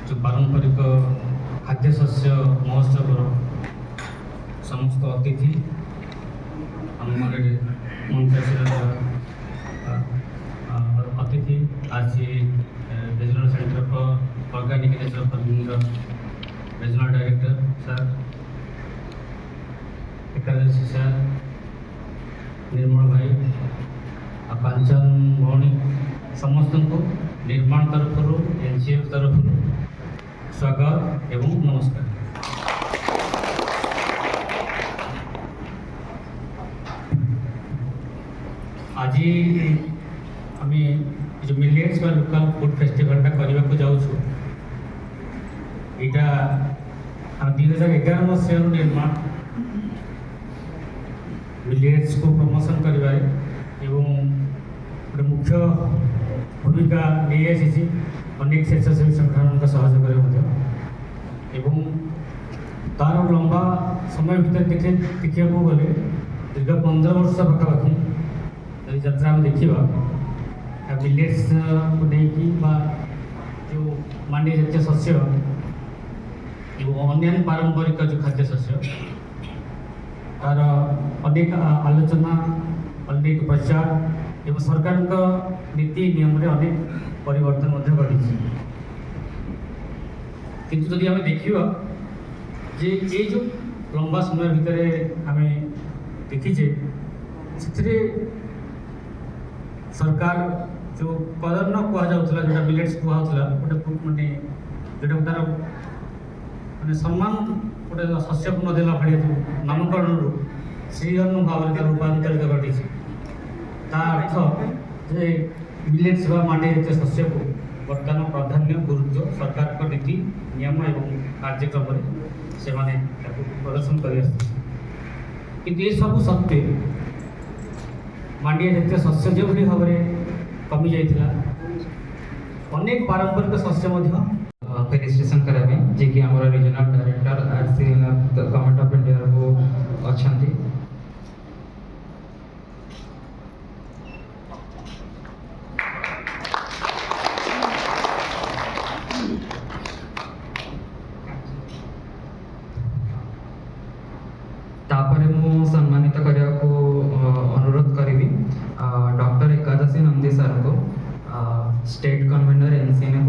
जो पारंपरिक खाद्य शस्य महोत्सव समस्त अतिथि आम मंचासीर अतिथि आज regional centre for organic nature farming regional director sir एकादशी सर निर्मल भाई कांचन भौणी समस्त को निर्माण तरफ एनसीएफ तरफ स्वागत एवं नमस्कार। आज आम जो मिलेट्स बा लोकल फूड फेस्टिवलटा करने को जाऊँ यहाँ 2011 मसीह निर्माण मिलेट्स को प्रमोशन कर मुख्य भूमिका नहीं आसी अनेक स्वेच्छासेवी संगठन सहयोग तार लंबा समय भर देखा गले दीर्घ 15 वर्ष पाखापाखि यदि यात्रा आम देखा मिलेट्स को लेकिन जो मांडी जातीय शस्य अन्य पारंपरिक जो खाद्य शस्य तार अनेक आलोचना अनेक प्रचार एवं सरकार नीति नियम अनेक परिवर्तन घटी किंतु जदि आम देखा जे ये जो लंबा समय भितर आम देखीचे से सरकार जो कदम न कहला जो मिलेट्स कहला गोटे मानने जो तार मानने सम्मान गोटे शस्य को नदेला भाई जो नामकरण से भाव में रूपांतरित घटी अर्थ जे मिलेट्स बा मांडी जातीय शस्य को बर्तमान प्राधान्य गुरुत्व सरकार नीति नियम एवं कार्यक्रम से प्रदर्शन कर सब सत्वे मांडिया जातीय शस्य जो भाव में कमी जाइथिला अनेक पारंपरिक शस्य फेलिस्ट्रेशन कराबे जे कि हमर regional director RC government of India को अछंती तापर मु सम्मानित करिया को अनुरोध करी डॉक्टर एकादशी नंदी सर को स्टेट कन्वीनर एनसीएन